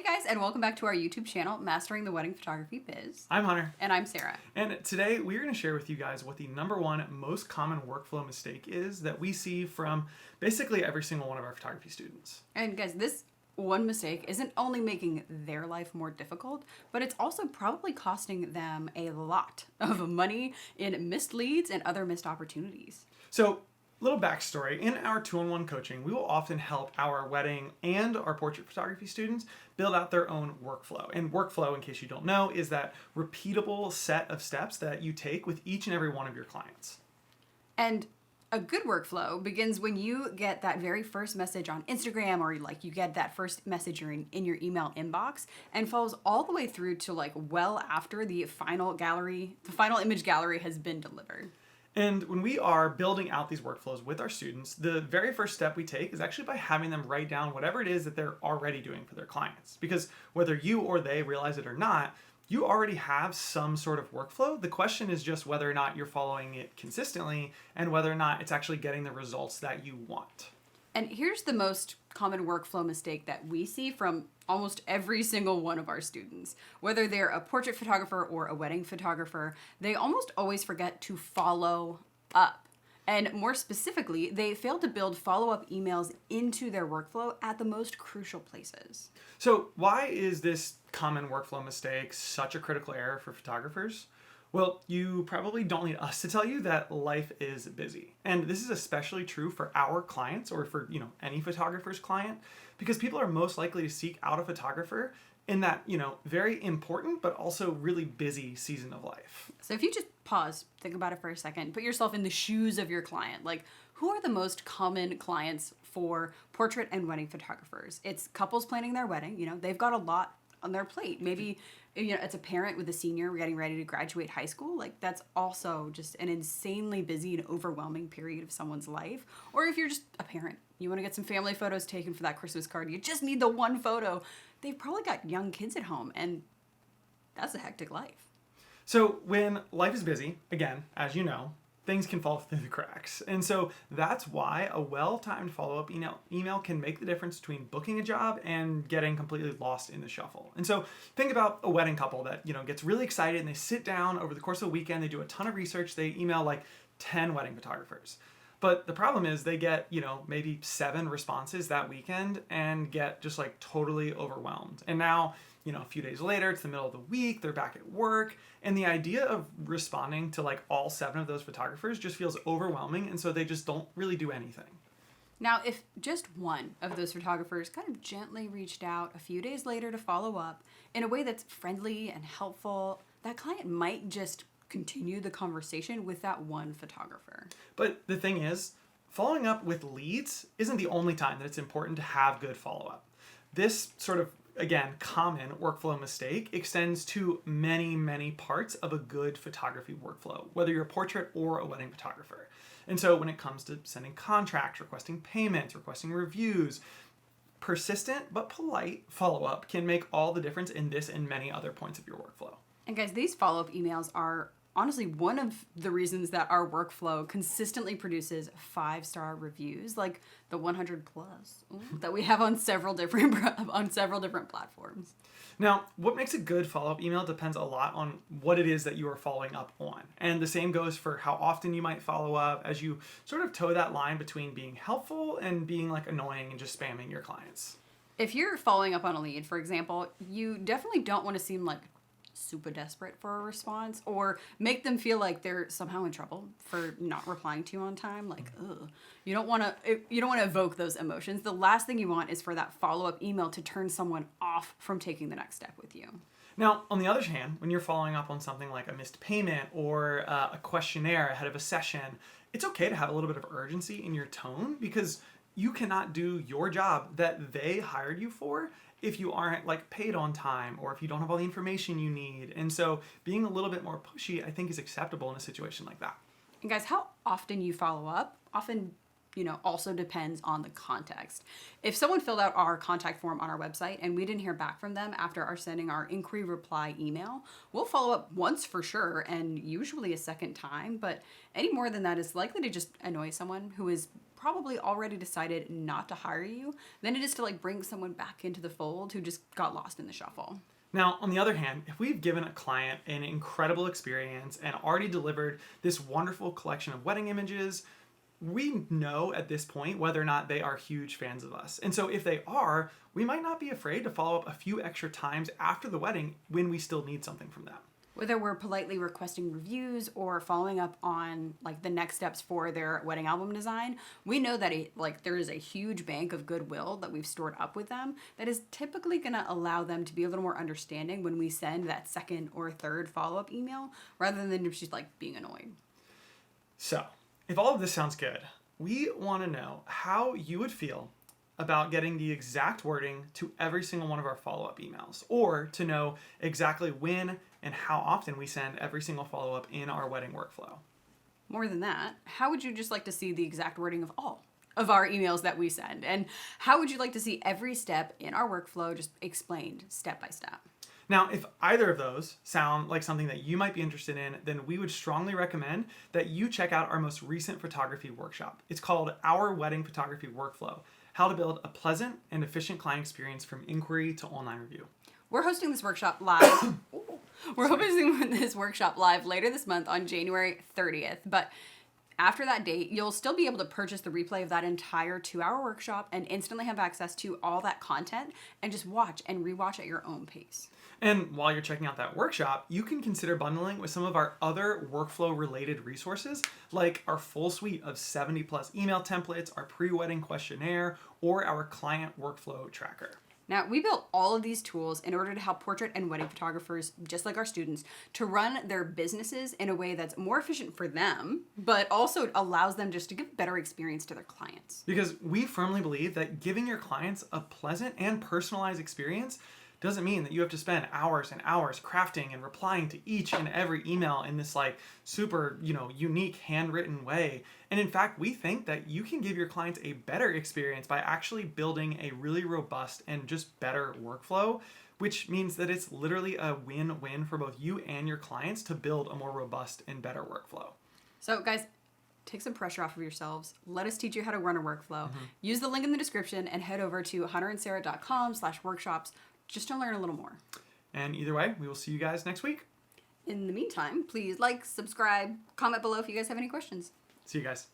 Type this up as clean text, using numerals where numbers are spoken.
Hey guys, and welcome back to our YouTube channel, Mastering the Wedding Photography Biz. I'm Hunter. And I'm Sarah. And today we're going to share with you guys what the number one most common workflow mistake is that we see from basically every single one of our photography students. And guys, this one mistake isn't only making their life more difficult, but it's also probably costing them a lot of money in missed leads and other missed opportunities. So, little backstory. In our 2-on-1 coaching, we will often help our wedding and our portrait photography students build out their own workflow. And workflow, in case you don't know, is that repeatable set of steps that you take with each and every one of your clients. And a good workflow begins when you get that very first message on Instagram, or like you get that first message in your email inbox, and follows all the way through to like well after the final image gallery has been delivered. And when we are building out these workflows with our students, the very first step we take is actually by having them write down whatever it is that they're already doing for their clients. Because whether you or they realize it or not, you already have some sort of workflow. The question is just whether or not you're following it consistently and whether or not it's actually getting the results that you want. And here's the most common workflow mistake that we see from almost every single one of our students. Whether they're a portrait photographer or a wedding photographer, they almost always forget to follow up. And more specifically, they fail to build follow-up emails into their workflow at the most crucial places. So why is this common workflow mistake such a critical error for photographers? Well, you probably don't need us to tell you that life is busy. And this is especially true for our clients or for, any photographer's client, because people are most likely to seek out a photographer in that, very important but also really busy season of life. So if you just pause, think about it for a second, put yourself in the shoes of your client. Like, who are the most common clients for portrait and wedding photographers? It's couples planning their wedding. They've got a lot on their plate. Maybe it's a parent with a senior getting ready to graduate high school. Like, that's also just an insanely busy and overwhelming period of someone's life. Or if you're just a parent, you want to get some family photos taken for that Christmas card. You just need the one photo. They've probably got young kids at home, and that's a hectic life. So when life is busy, again, as you know, things can fall through the cracks. And so that's why a well-timed follow-up email can make the difference between booking a job and getting completely lost in the shuffle. And so think about a wedding couple that, gets really excited and they sit down over the course of the weekend, they do a ton of research, they email like 10 wedding photographers. But the problem is they get, maybe 7 responses that weekend and get just like totally overwhelmed. And now, a few days later, it's the middle of the week, they're back at work, and the idea of responding to like all 7 of those photographers just feels overwhelming, and so they just don't really do anything. Now, if just one of those photographers kind of gently reached out a few days later to follow up in a way that's friendly and helpful, that client might just continue the conversation with that one photographer. But the thing is, following up with leads isn't the only time that it's important to have good follow-up. This sort of, again, common workflow mistake extends to many, many parts of a good photography workflow, whether you're a portrait or a wedding photographer. And so when it comes to sending contracts, requesting payments, requesting reviews, persistent but polite follow-up can make all the difference in this and many other points of your workflow. And guys, these follow-up emails are honestly one of the reasons that our workflow consistently produces 5-star reviews, like the 100 plus that we have on several different platforms. Now, what makes a good follow-up email depends a lot on what it is that you are following up on. And the same goes for how often you might follow up as you sort of toe that line between being helpful and being like annoying and just spamming your clients. If you're following up on a lead, for example, you definitely don't want to seem like super desperate for a response or make them feel like they're somehow in trouble for not replying to you on time. Like, ugh. You don't want to evoke those emotions. The last thing you want is for that follow-up email to turn someone off from taking the next step with you. Now, on the other hand, when you're following up on something like a missed payment or a questionnaire ahead of a session, it's okay to have a little bit of urgency in your tone because you cannot do your job that they hired you for if you aren't like paid on time or if you don't have all the information you need. And so being a little bit more pushy, I think, is acceptable in a situation like that. And guys, how often you follow up often also depends on the context. If someone filled out our contact form on our website and we didn't hear back from them after our sending our inquiry reply email, we'll follow up once for sure and usually a second time, but any more than that is likely to just annoy someone who is probably already decided not to hire you than it is to like bring someone back into the fold who just got lost in the shuffle. Now, on the other hand, if we've given a client an incredible experience and already delivered this wonderful collection of wedding images, we know at this point whether or not they are huge fans of us. And so if they are, we might not be afraid to follow up a few extra times after the wedding when we still need something from them. Whether we're politely requesting reviews or following up on like the next steps for their wedding album design, we know that there is a huge bank of goodwill that we've stored up with them that is typically going to allow them to be a little more understanding when we send that second or third follow-up email rather than just like being annoyed. So, if all of this sounds good, we want to know how you would feel about getting the exact wording to every single one of our follow-up emails, or to know exactly when and how often we send every single follow-up in our wedding workflow. More than that, how would you just like to see the exact wording of all of our emails that we send? And how would you like to see every step in our workflow just explained step by step? Now, if either of those sound like something that you might be interested in, then we would strongly recommend that you check out our most recent photography workshop. It's called Our Wedding Photography Workflow: How to Build a Pleasant and Efficient Client Experience from Inquiry to Online Review. We're hosting this workshop live. We're hosting this workshop live later this month on January 30th. But after that date, you'll still be able to purchase the replay of that entire 2-hour workshop and instantly have access to all that content and just watch and rewatch at your own pace. And while you're checking out that workshop, you can consider bundling with some of our other workflow-related resources, like our full suite of 70+ email templates, our pre-wedding questionnaire, or our client workflow tracker. Now, we built all of these tools in order to help portrait and wedding photographers, just like our students, to run their businesses in a way that's more efficient for them, but also allows them just to give a better experience to their clients. Because we firmly believe that giving your clients a pleasant and personalized experience doesn't mean that you have to spend hours and hours crafting and replying to each and every email in this like super, unique handwritten way. And in fact, we think that you can give your clients a better experience by actually building a really robust and just better workflow, which means that it's literally a win-win for both you and your clients to build a more robust and better workflow. So guys, take some pressure off of yourselves. Let us teach you how to run a workflow. Use the link in the description and head over to hunterandsarah.com/workshops just to learn a little more. And either way, we will see you guys next week. In the meantime, please like, subscribe, comment below if you guys have any questions. See you guys.